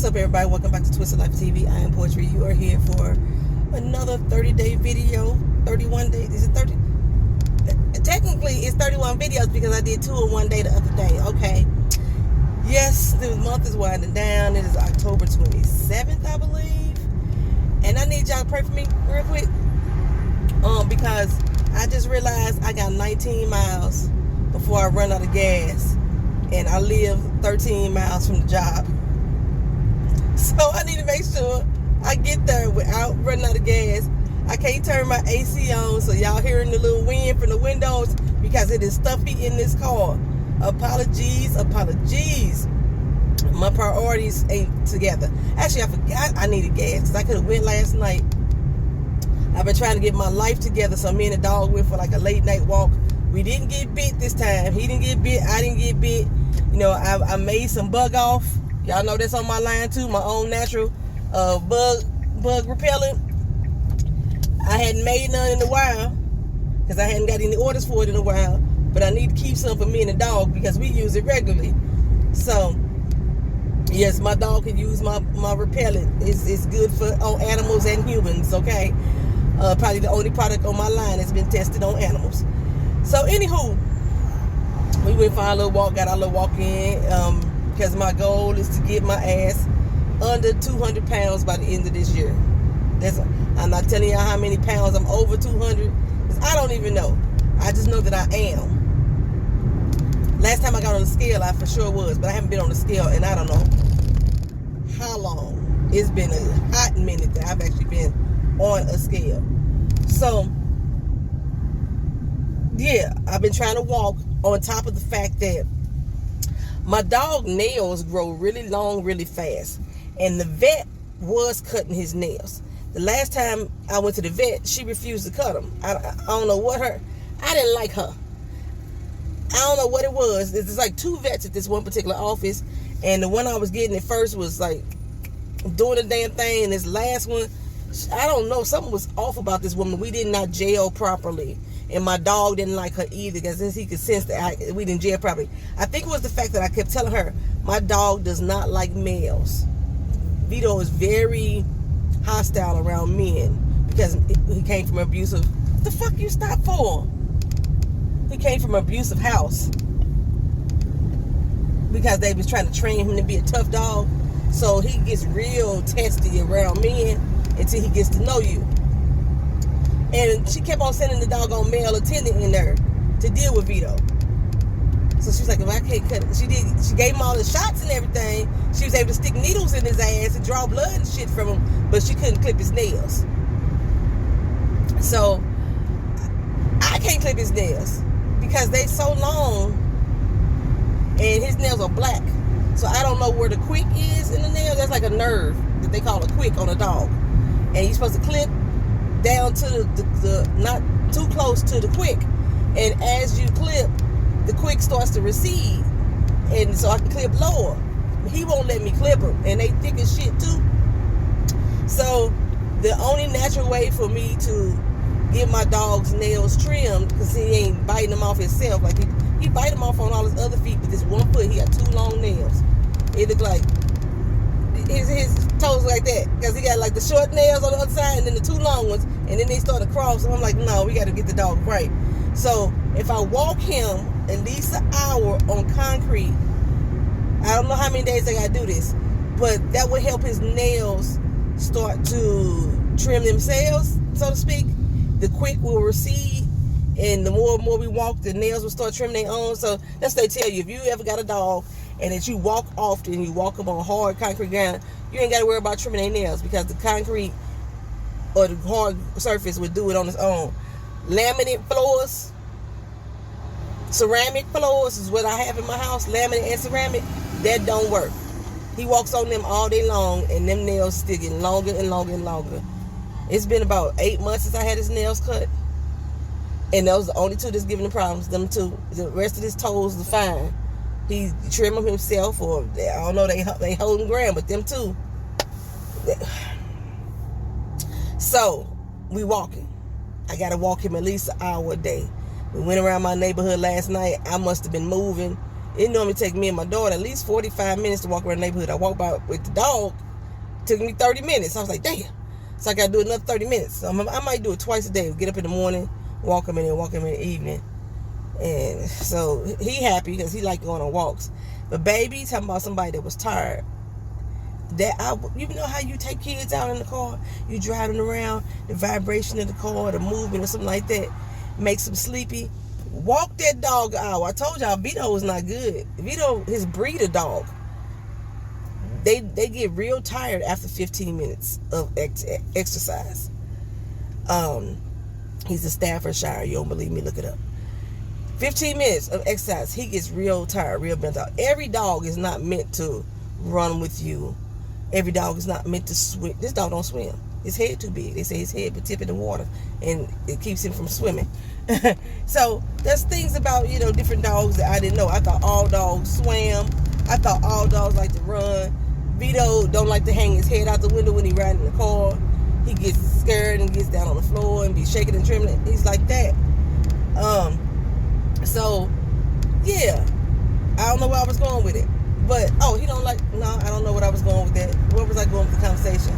up, everybody? Welcome back to Twisted Life TV. I am Poetry. You are here for another 30-day video. 31 days. Is it 30? Technically, it's 31 videos because I did 2 in one day the other day. Okay. Yes, the month is winding down. It is October 27th, I believe. And I need y'all to pray for me real quick. Because I just realized I got 19 miles before I run out of gas. And I live 13 miles from the job. So I need to make sure I get there without running out of gas. I can't turn my AC on, so y'all hearing the little wind from the windows because it is stuffy in this car. Apologies. My priorities ain't together. Actually, I forgot I needed gas because I could have went last night. I've been trying to get my life together, so me and the dog went for like a late night walk. We didn't get bit this time. He didn't get bit. I didn't get bit. You know, I made some bug off. Y'all know that's on my line too. My own natural bug repellent. I hadn't made none in a while because I hadn't got any orders for it in a while. But I need to keep some for me and the dog because we use it regularly. So, yes, my dog can use my repellent. It's good for on animals and humans, okay? Probably the only product on my line that's been tested on animals. So, anywho, we went for our little walk, got our little walk in, because my goal is to get my ass under 200 pounds by the end of this year. I'm not telling y'all how many pounds I'm over 200, because I don't even know. I just know that I am. Last time I got on the scale, I for sure was, but I haven't been on the scale in I don't know how long. It's been a hot minute that I've actually been on a scale. So, yeah, I've been trying to walk on top of the fact that my dog nails grow really long, really fast. And the vet was cutting his nails. The last time I went to the vet, she refused to cut them. I don't know what I didn't like her. I don't know what it was. There's like 2 vets at this one particular office. And the one I was getting at first was like doing the damn thing. And this last one, I don't know. Something was off about this woman. We did not gel properly. And my dog didn't like her either because he could sense that we didn't gel properly. I think it was the fact that I kept telling her, my dog does not like males. Vito is very hostile around men because he came from an abusive... What the fuck you stop for? He came from an abusive house because they was trying to train him to be a tough dog. So he gets real testy around men until he gets to know you. And she kept on sending the doggone male attendant in there to deal with Vito. So she was like, well, I can't cut it. She gave him all the shots and everything. She was able to stick needles in his ass and draw blood and shit from him, but she couldn't clip his nails. So I can't clip his nails because they so long and his nails are black. So I don't know where the quick is in the nail. That's like a nerve that they call a quick on a dog. And you're supposed to clip down to the not too close to the quick. And as you clip, the quick starts to recede. And so I can clip lower. He won't let me clip them. And they thick as shit too. So the only natural way for me to get my dog's nails trimmed, because he ain't biting them off himself. Like he bite them off on all his other feet, but this one foot, he got 2 long nails. It look like his toes like that, because he got like the short nails on the other side and then the 2 long ones, and then they start to cross. And I'm like, no, we got to get the dog right. So if I walk him at least an hour on concrete, I don't know how many days I got to do this, but that would help his nails start to trim themselves, so to speak. The quick will recede, and the more and more we walk, the nails will start trimming their own. So that's what they tell you. If you ever got a dog and that you walk often, you walk them on hard concrete ground, you ain't got to worry about trimming their nails because the concrete or the hard surface would do it on its own. Laminate floors, ceramic floors is what I have in my house. Laminate and ceramic, that don't work. He walks on them all day long, and them nails still getting longer and longer and longer. It's been about 8 months since I had his nails cut. And those are the only 2 that's giving the problems. Them 2. The rest of his toes are fine. He trim them himself, or I don't know, they holding ground, but them 2. So, we walking. I got to walk him at least an hour a day. We went around my neighborhood last night. I must have been moving. It normally take me and my daughter at least 45 minutes to walk around the neighborhood. I walk by with the dog. It took me 30 minutes. I was like, damn. So I got to do another 30 minutes. So I might do it twice a day. Get up in the morning, walk him, and then walk him in the evening. And so he happy because he like going on walks. But baby, talking about somebody that was tired. You know how you take kids out in the car, you driving around, the vibration of the car, the movement or something like that makes them sleepy. Walk that dog out. I told y'all Vito is not good. Vito, his breeder dog, they get real tired after 15 minutes of exercise. He's a Staffordshire. You don't believe me? Look it up. 15 minutes of exercise, he gets real tired, real bent out. Every dog is not meant to run with you. Every dog is not meant to swim. This dog don't swim. His head too big. They say his head but tip in the water, and it keeps him from swimming. So there's things about, different dogs that I didn't know. I thought all dogs swam. I thought all dogs like to run. Vito don't like to hang his head out the window when he riding in the car. He gets scared and gets down on the floor and be shaking and trembling. He's like that. So yeah, I don't know where I was going with it. But, he don't like, no, I don't know what I was going with that. Where was I going with the conversation?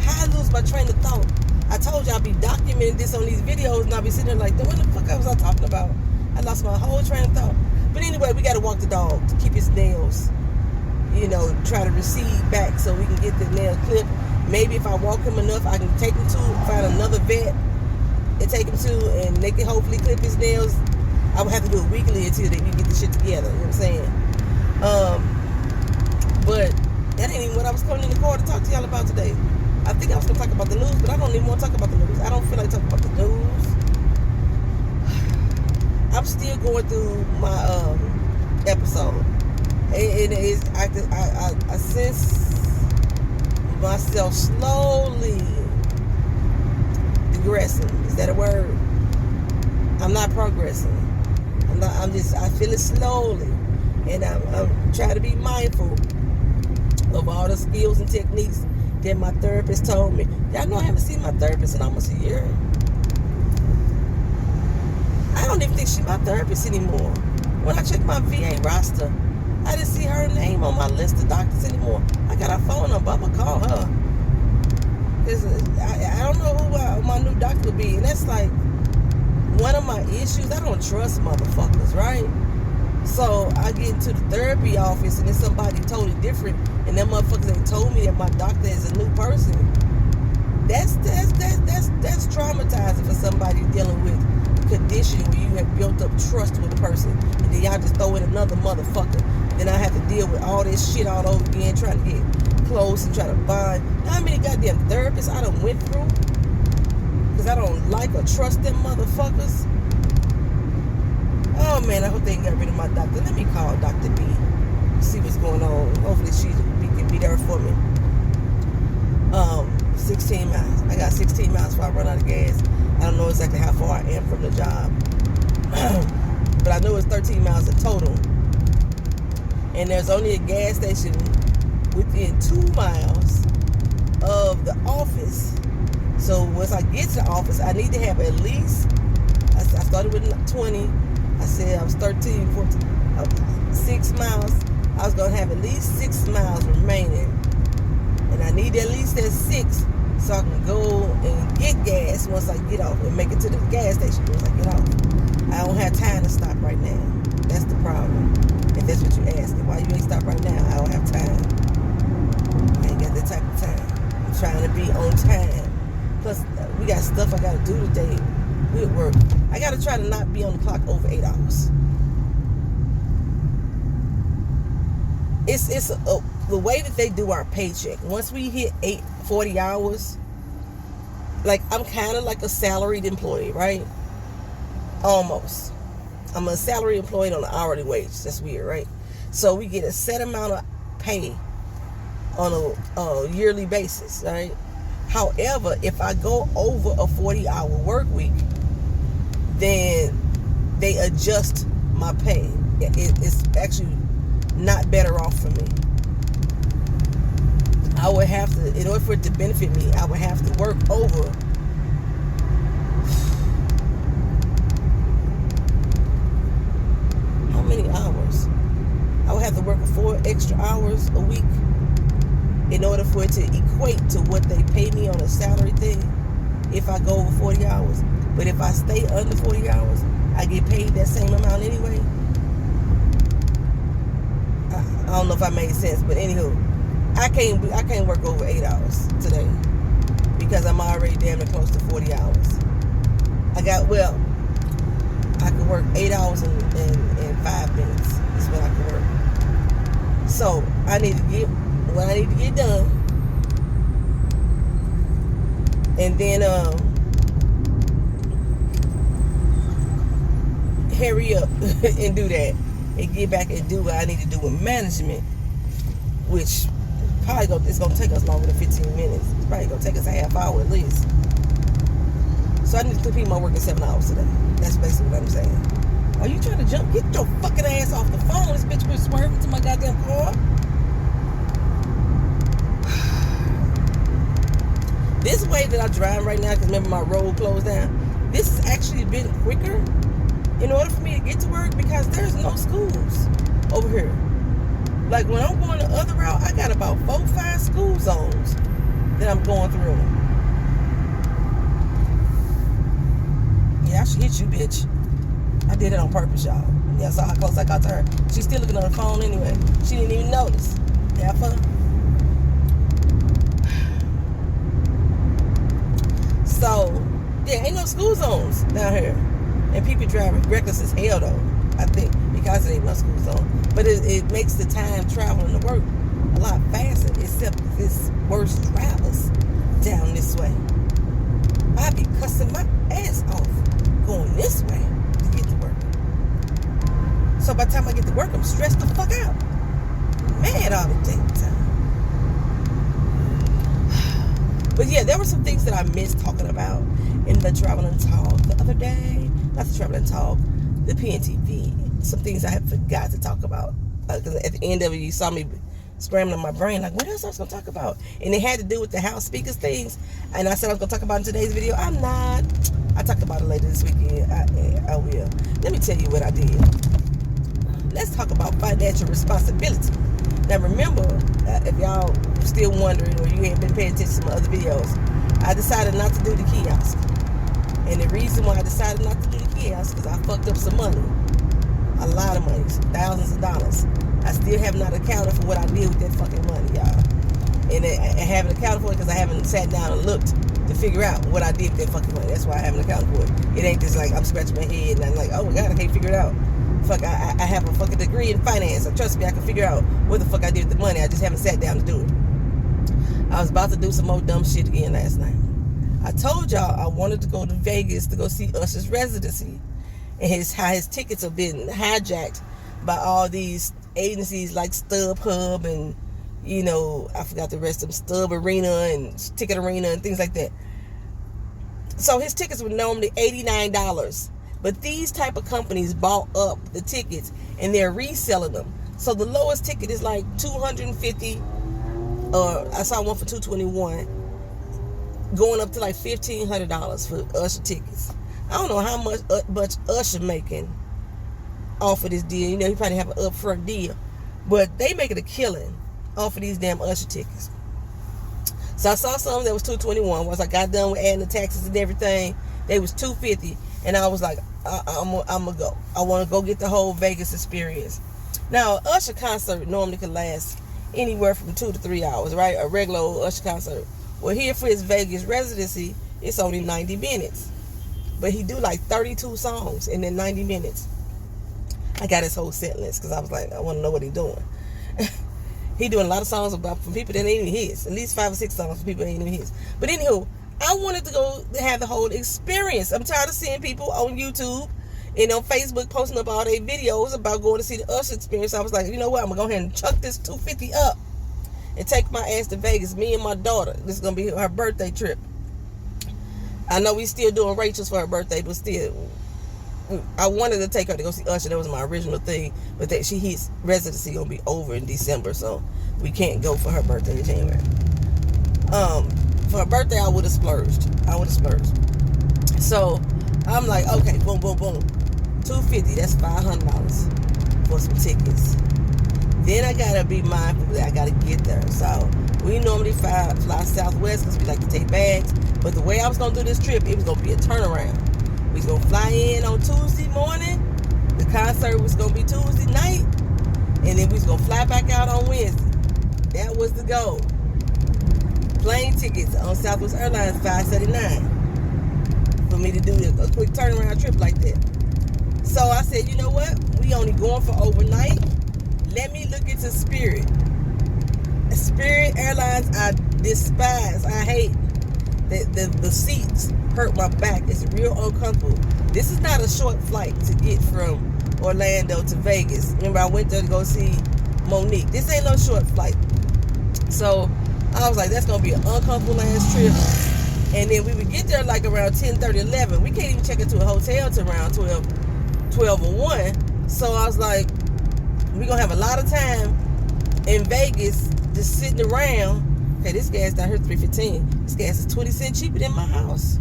How I lose my train of thought. I told you I'd be documenting this on these videos, and I'll be sitting there like, what the fuck was I talking about? I lost my whole train of thought. But anyway, we got to walk the dog to keep his nails, try to recede back so we can get the nail clipped. Maybe if I walk him enough, I can take him to, find another vet and take him to, and they can hopefully clip his nails. I would have to do it weekly until we get the shit together, you know what I'm saying? But that ain't even what I was coming in the car to talk to y'all about today. I think I was going to talk about the news, but I don't even want to talk about the news. I don't feel like talking about the news. I'm still going through my episode. It is, I sense myself slowly digressing. Is that a word? I'm not progressing. I feel it slowly. And I'm trying to be mindful of all the skills and techniques that my therapist told me. Y'all know I haven't seen my therapist in almost a year. I don't even think she's my therapist anymore. When I checked my VA roster, I didn't see her name on my list of doctors anymore. I got her phone number. I'm going to call her. Because I don't know who my new doctor will be. And that's like one of my issues. I don't trust motherfuckers, right? So I get into the therapy office and it's somebody totally different, and them motherfuckers ain't told me that my doctor is a new person. That's traumatizing for somebody dealing with a condition where you have built up trust with a person, and then y'all just throw in another motherfucker. And then I have to deal with all this shit all over again, trying to get close and try to bond. Now, how many goddamn therapists I done went through because I don't like or trust them motherfuckers? Oh man, I hope they got rid of my doctor. Let me call Dr. B, see what's going on. Hopefully she can be there for me. 16 miles. I got 16 miles before I run out of gas. I don't know exactly how far I am from the job. But I know it's 13 miles in total. And there's only a gas station within 2 miles of the office. So once I get to the office, I need to have at least, I started with 20. I said I was 13, 14, 6 miles. I was going to have at least 6 miles remaining. And I need at least that 6 so I can go and get gas once I get off and make it to the gas station once I get off. I don't have time to stop right now. That's the problem. If that's what you're asking. Why you ain't stop right now? I don't have time. I ain't got that type of time. I'm trying to be on time. Plus, we got stuff I got to do today. We at work. I got to try to not be on the clock over 8 hours. It's the way that they do our paycheck. Once we hit 40 hours, like I'm kind of like a salaried employee, right? Almost. I'm a salary employee on an hourly wage. That's weird, right? So we get a set amount of pay on a yearly basis, right? However, if I go over a 40-hour work week, then they adjust my pay. It's actually not better off for me. I would have to, in order for it to benefit me, I would have to work over how many hours? extra hours a week in order for it to equate to what they pay me on a salary thing if I go over 40 hours. But if I stay under 40 hours, I get paid that same amount anyway. I don't know if I made sense, but anywho, I can't work over 8 hours today because I'm already damn near close to 40 hours. I could work 8 hours and 5 minutes is what I could work. So I need to get what I need to get done, and then hurry up and do that, and get back and do what I need to do with management, which it's gonna take us longer than 15 minutes. It's probably gonna take us a half hour at least. So I need to complete my work in 7 hours today. That's basically what I'm saying. Are you trying to jump? Get your fucking ass off the phone. This bitch been swerving to my goddamn car. This way that I drive right now, because remember my road closed down, this has actually been quicker in order for me to get to work because there's no schools over here. Like when I'm going the other route, I got about 4 or 5 school zones that I'm going through. Yeah, I should hit you, bitch. I did it on purpose, y'all. Yeah, I saw how close I got to her. She's still looking on her phone anyway. She didn't even notice. Yeah, fun. So, yeah, ain't no school zones down here. And people driving reckless as hell, though, I think, because there ain't no school zone. But it makes the time traveling to work a lot faster, except it's worse drivers down this way. I be cussing my ass off going this way to get to work. So by the time I get to work, I'm stressed the fuck out. Mad all the damn time. But yeah, there were some things that I missed talking about in the Traveling Talk the other day. Not the Traveling Talk, the PNTV. Some things I had forgot to talk about. Because at the end of it, you saw me scrambling my brain, like, what else I was going to talk about? And it had to do with the house speakers things. And I said I was going to talk about it in today's video. I'm not. I'll talk about it later this weekend. I will. Let me tell you what I did. Let's talk about financial responsibility. Now remember, if y'all still wondering or you ain't been paying attention to my other videos, I decided not to do the kiosk. And the reason why I decided not to do the kiosk is I fucked up some money. A lot of money. Thousands of dollars. I still have not accounted for what I did with that fucking money, y'all. And I haven't accounted for it because I haven't sat down and looked to figure out what I did with that fucking money. That's why I haven't accounted for it. It ain't just like I'm scratching my head and I'm like, oh my God, I can't figure it out. Fuck, I have a fucking degree in finance. So trust me, I can figure out what the fuck I did with the money. I just haven't sat down to do it. I was about to do some more dumb shit again last night. I told y'all I wanted to go to Vegas to go see Usher's residency. And how his tickets have been hijacked by all these agencies like StubHub and, you know, I forgot the rest of them, Stub Arena and Ticket Arena and things like that. So his tickets were normally $89. But these type of companies bought up the tickets and they're reselling them. So the lowest ticket is like $250. I saw one for $221, going up to like $1,500 for Usher tickets. I don't know how much Usher making off of this deal. You know, he probably have an upfront deal, but they making a killing off of these damn Usher tickets. So I saw some that was $221. Once I got done with adding the taxes and everything, they was $250. And I was like, I'm gonna go. I want to go get the whole Vegas experience. Now, Usher concert normally can last anywhere from 2 to 3 hours, right? A regular old Usher concert. Well, here for his Vegas residency, it's only 90 minutes. But he do like 32 songs in 90 minutes. I got his whole set list because I was like, I want to know what he doing. He doing a lot of songs from people that ain't even his. At least 5 or 6 songs from people that ain't even his. But anywho, I wanted to go have the whole experience. I'm tired of seeing people on YouTube and on Facebook posting up all their videos about going to see the Usher experience. I was like, you know what? I'm going to go ahead and chuck this $250 up and take my ass to Vegas. Me and my daughter. This is going to be her birthday trip. I know we still doing Rachel's for her birthday, but still, I wanted to take her to go see Usher. That was my original thing. But his residency going to be over in December, so we can't go for her birthday in January. For her birthday, I would have splurged. So I'm like, okay, boom, boom, boom. $250, that's $500 for some tickets. Then I gotta be mindful that I gotta get there. So we normally fly Southwest because we like to take bags. But the way I was gonna do this trip, it was gonna be a turnaround. We was gonna fly in on Tuesday morning. The concert was gonna be Tuesday night, and then we was gonna fly back out on Wednesday. That was the goal. Plane tickets on Southwest Airlines $579 for me to do a quick turnaround trip like that. So I said, you know what? We only going for overnight. Let me look into Spirit. Spirit Airlines, I despise. I hate. The seats hurt my back. It's real uncomfortable. This is not a short flight to get from Orlando to Vegas. Remember, I went there to go see Monique. This ain't no short flight. So I was like, that's going to be an uncomfortable ass trip. And then we would get there like around 10:30, 11. We can't even check into a hotel till around 12 or 1. So I was like, we're going to have a lot of time in Vegas just sitting around. Okay, this gas down here $3.15. This gas is 20 cents cheaper than my house.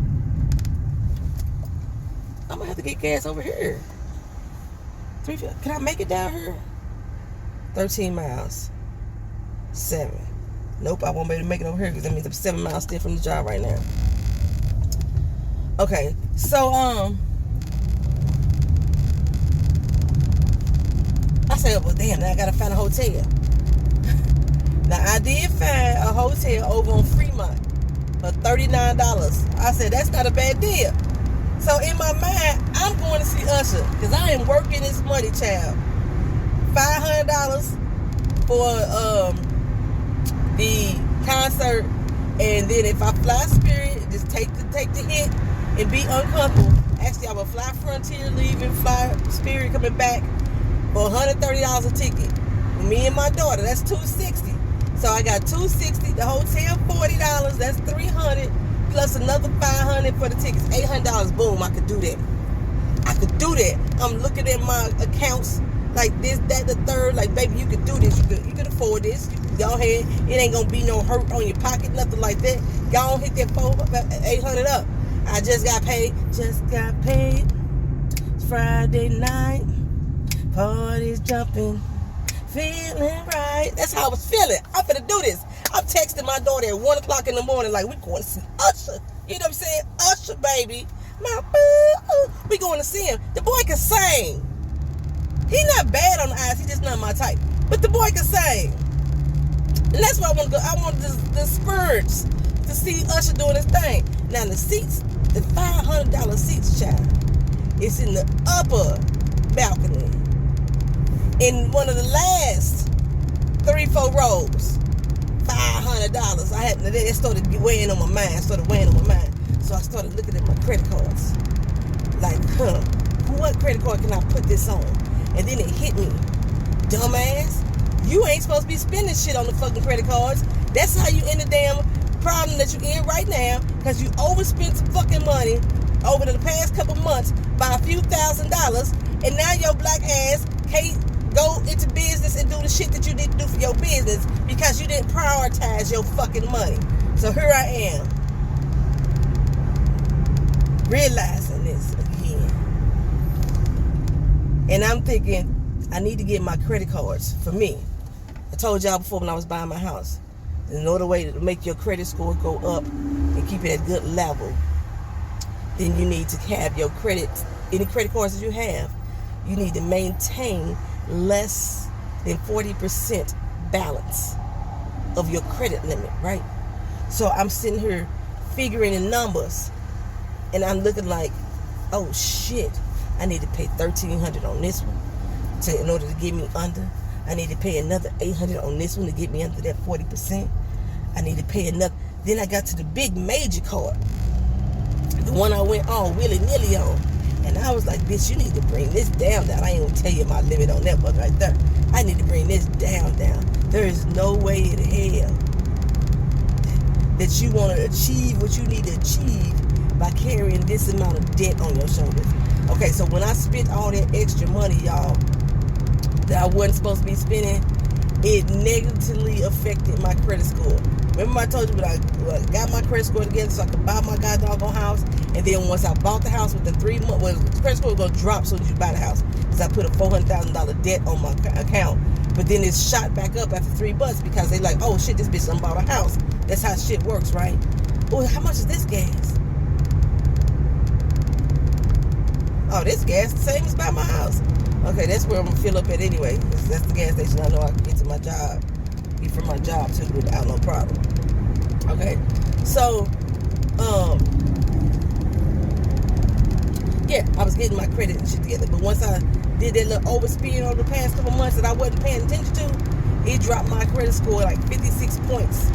I'm gonna have to get gas over here. Can I make it down here? 13 miles. 7. Nope, I won't be able to make it over here because that means I'm 7 miles still from the job right now. Okay, so I said, well, damn, now I gotta find a hotel. Now, I did find a hotel over on Fremont for $39. I said, that's not a bad deal. So, in my mind, I'm going to see Usher because I am working this money, child. $500 for the concert. And then if I fly Spirit, just take the hit and be uncomfortable. Actually, I will fly Frontier, leaving, fly Spirit, coming back for $130 a ticket. With me and my daughter, that's $260. So I got $260, the hotel $40, that's $300, plus another $500 for the tickets, $800. Boom, I could do that. I could do that. I'm looking at my accounts like this, that, the third. Like, baby, you could do this. You could afford this. You can go ahead. It ain't gonna be no hurt on your pocket, nothing like that. Go on, hit that $800 up. I just got paid. Just got paid. It's Friday night. Party's jumping. Feeling right. That's how I was feeling. I'm finna do this. I'm texting my daughter at 1 o'clock in the morning like, we going to see Usher. You know what I'm saying? Usher, baby. My boo. We going to see him. The boy can sing. He not bad on the eyes. He just not my type. But the boy can sing. And that's why I want to go. I want the spurge to see Usher doing his thing. Now the seats, the $500 seats, child, it's in the upper balcony. In one of the last 3-4 rows, $500. That started weighing on my mind. So I started looking at my credit cards. Like, what credit card can I put this on? And then it hit me. Dumbass, you ain't supposed to be spending shit on the fucking credit cards. That's how you in the damn problem that you in right now, because you overspent some fucking money over the past couple months by a few $1,000s, and now your black ass can't go into business and do the shit that you need to do for your business because you didn't prioritize your fucking money. So here I am, realizing this again. And I'm thinking, I need to get my credit cards for me. I told y'all before when I was buying my house, in order way to make your credit score go up and keep it at a good level, then you need to have your credit, any credit cards that you have, you need to maintain less than 40% balance of your credit limit, right? So I'm sitting here figuring in numbers, and I'm looking like, oh shit, I need to pay $1,300 on this one in order to get me under. I need to pay another $800 on this one to get me under that 40%. I need to pay another. Then I got to the big major card, the one I went all willy-nilly on. And I was like, bitch, you need to bring this down. I ain't gonna tell you my limit on that one right there. I need to bring this down. There is no way in hell that you want to achieve what you need to achieve by carrying this amount of debt on your shoulders. Okay, so when I spent all that extra money, y'all, that I wasn't supposed to be spending, it negatively affected my credit score. Remember I told you when I got my credit score together so I could buy my goddamn house, and then once I bought the house within 3 months, the credit score was going to drop as soon as you buy the house, because I put a $400,000 debt on my account But then it's shot back up after 3 months because they like, oh shit, this bitch done bought a house. That's how shit works, right? Oh, how much is this gas? Oh, this gas the same as by my house. Okay, that's where I'm gonna fill up at anyway. That's the gas station I know I can get to my job. Get from my job too without no problem. Okay, so yeah, I was getting my credit and shit together. But once I did that little overspend over the past couple months that I wasn't paying attention to, it dropped my credit score like 56 points.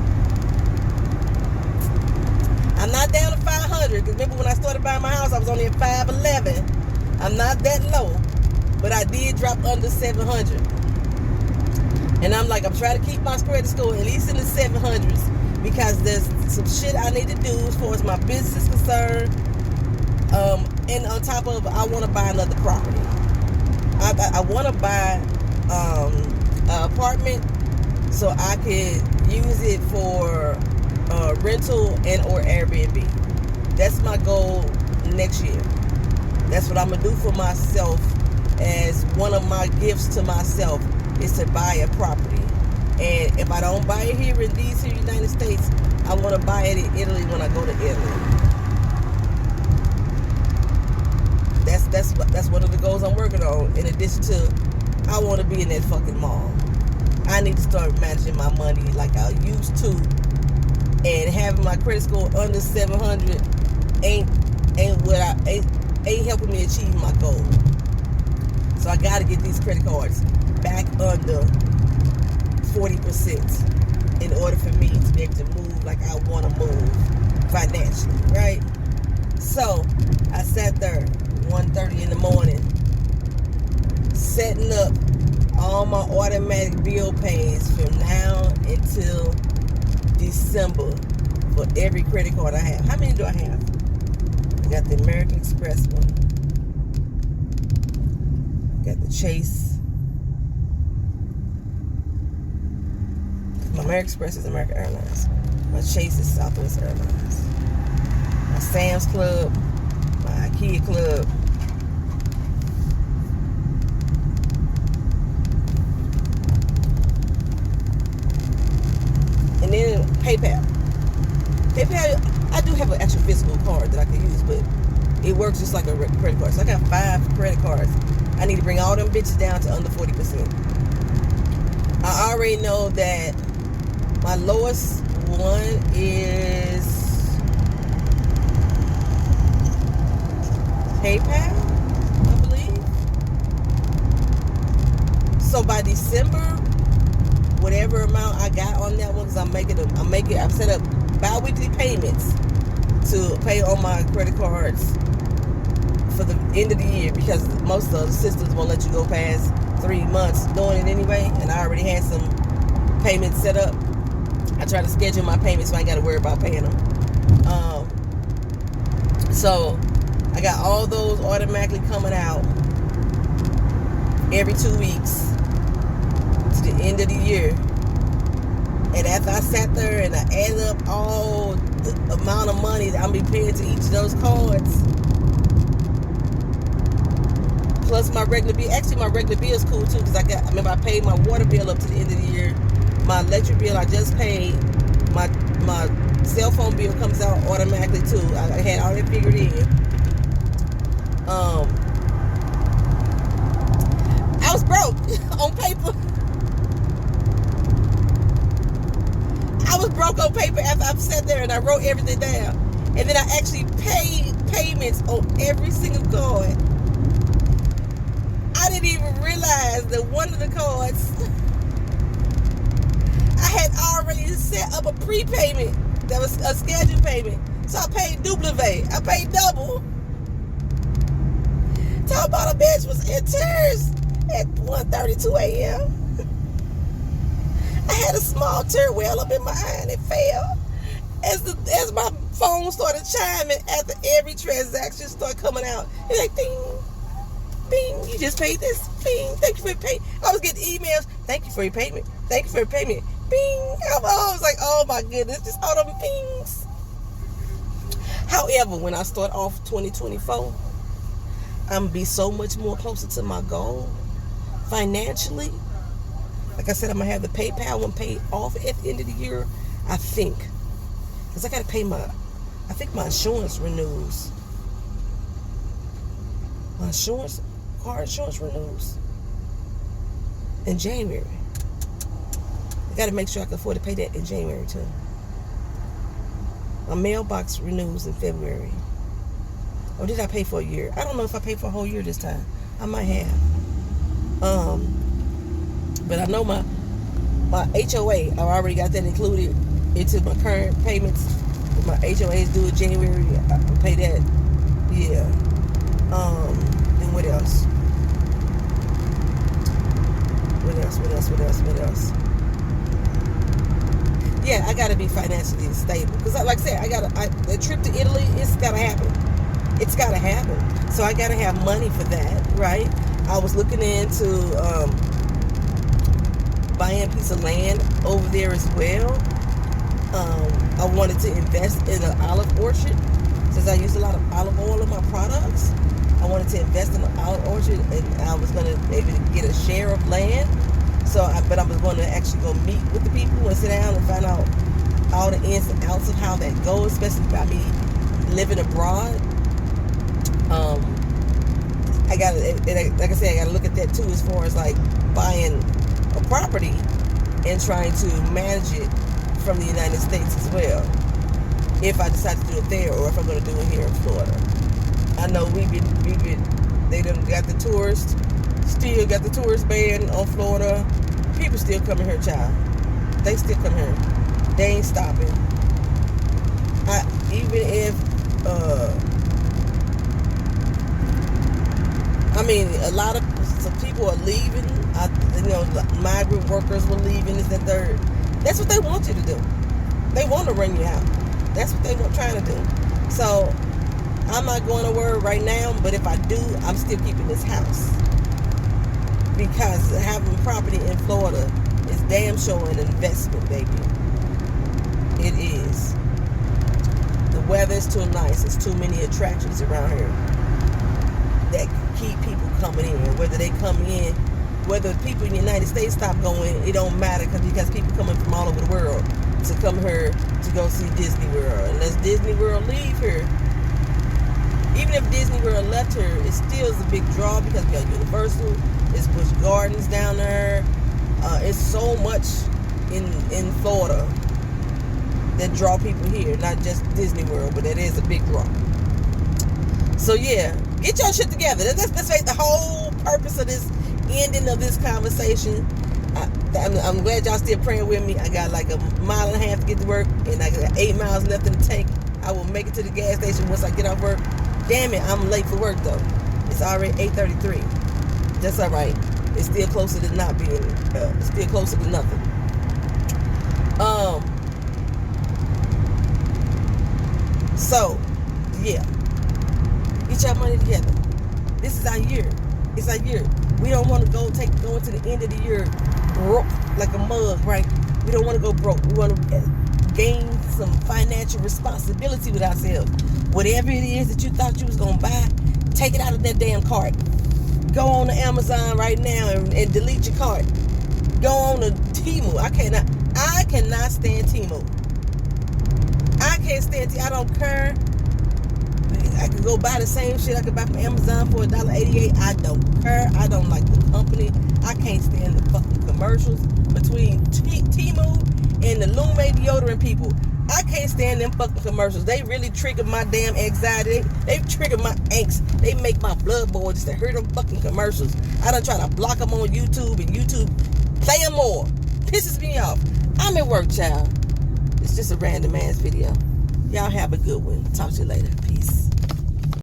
I'm not down to 500, because remember when I started buying my house, I was only at 511. I'm not that low, but I did drop under 700. And I'm like, I'm trying to keep my credit score at least in the 700s, because there's some shit I need to do as far as my business is concerned. And on top of, I want to buy another property. I want to buy an apartment so I could use it for rental and or Airbnb. That's my goal next year. That's what I'm gonna do for myself as one of my gifts to myself is to buy a property. And if I don't buy it here in these United States, I want to buy it in Italy when I go to Italy. That's one of the goals I'm working on. In addition to, I want to be in that fucking mall. I need to start managing my money like I used to, and having my credit score under 700 ain't helping me achieve my goal. So I got to get these credit cards back under 40% in order for me to be able to move like I want to move financially, right? So I sat there 1:30 in the morning setting up all my automatic bill pays from now until December for every credit card I have. How many do I have? I got the American Express one. Got the Chase. My American Express is American Airlines. My Chase is Southwest Airlines. My Sam's Club. My IKEA Club. And then PayPal. PayPal, I do have an actual physical card that I can use, but it works just like a credit card. So I got 5 credit cards. I need to bring all them bitches down to under 40%. I already know that my lowest one is PayPal, I believe. So by December, whatever amount I got on that one, because I've set up bi-weekly payments to pay on my credit cards for the end of the year, because most of the systems won't let you go past 3 months doing it anyway, and I already had some payments set up. I try to schedule my payments so I ain't got to worry about paying them. So I got all those automatically coming out every 2 weeks to the end of the year. And after I sat there and I added up all the amount of money that I'm be paying to each of those cards, plus my regular bill. Actually, my regular bill is cool too, because I remember I paid my water bill up to the end of the year. My electric bill I just paid. My cell phone bill comes out automatically too. I had all that figured in. I was broke on paper. I was broke on paper after I sat there and I wrote everything down. And then I actually paid payments on every single card. I didn't even realize that one of the cards, I had already set up a prepayment that was a scheduled payment. So I paid duplicate. I paid double. Talk about a bitch was in tears at 1:32 a.m. I had a small tear well up in my eye and it fell. As my phone started chiming after every transaction started coming out. It's like, ding, bing, you just paid this. Bing, thank you for your payment. I was getting emails. Thank you for your payment. Thank you for your payment. Bing. I was like, oh my goodness, just all them pings. However, when I start off 2024, I'm going to be so much more closer to my goal financially. Like I said, I'm going to have the PayPal one paid off at the end of the year, I think. Because I got to pay I think my insurance renews. My car insurance renews in January. I got to make sure I can afford to pay that in January too. My mailbox renews in February. Or did I pay for a year? I don't know if I paid for a whole year this time. I might have. But I know my HOA, I already got that included into my current payments. My HOA is due in January. I pay that. Yeah. And what else? What else? Yeah, I gotta be financially stable. Because like I said, the trip to Italy, it's gotta happen. It's gotta happen. So I gotta have money for that, right? I was looking into buying a piece of land over there as well. I wanted to invest in an olive orchard since I use a lot of olive oil in my products. I wanted to invest in an olive orchard, and I was going to maybe get a share of land. But I was going to actually go meet with the people and sit down and find out all the ins and outs of how that goes, especially about me living abroad. I got, like I said, I got to look at that too, as far as like buying a property and trying to manage it from the United States as well, if I decide to do it there or if I'm going to do it here in Florida. I know they done got the tourists, still got the tourist ban on Florida. People still coming here, child. They still come here. They ain't stopping. Even if, some people are leaving. Migrant workers were leaving. This and third. That's what they want you to do. They want to run you out. That's what they were trying to do. So I'm not going to work right now, but if I do, I'm still keeping this house. Because having property in Florida is damn sure an investment, baby. It is. The weather is too nice. There's too many attractions around here that keep people coming in. Whether they come in, whether people in the United States stop going, it don't matter because people coming from all over the world to come here to go see Disney World. Unless Disney World leave here, even if Disney World left here, it still is a big draw because we got Universal, it's Busch Gardens down there. It's so much in Florida that draw people here, not just Disney World, but that is a big draw. So yeah, get your shit together. That's the whole purpose of this ending of this conversation. I'm glad y'all still praying with me. I got like a mile and a half to get to work, and I got 8 miles left in the tank. I will make it to the gas station once I get off work. Damn it, I'm late for work though. It's already 8:33. That's all right. It's still closer to not being. It's still closer to nothing. So, yeah. Get your money together. This is our year. It's our year. We don't want to go into the end of the year broke like a mug, right? We don't want to go broke. We want to gain some financial responsibility with ourselves. Whatever it is that you thought you was going to buy, take it out of that damn cart. Go on to Amazon right now and delete your cart. Go on to Temu. I cannot stand Temu. I can't stand Temu. I don't care. I could go buy the same shit I could buy from Amazon for $1.88. I don't care. I don't like the company. I can't stand the fucking commercials between Temu and the Lume deodorant people. I can't stand them fucking commercials. They really trigger my damn anxiety. They trigger my angst. They make my blood boil just to hear them fucking commercials. I done try to block them on YouTube, and YouTube play them more. Pisses me off. I'm at work, child. It's just a random ass video. Y'all have a good one. Talk to you later. Peace.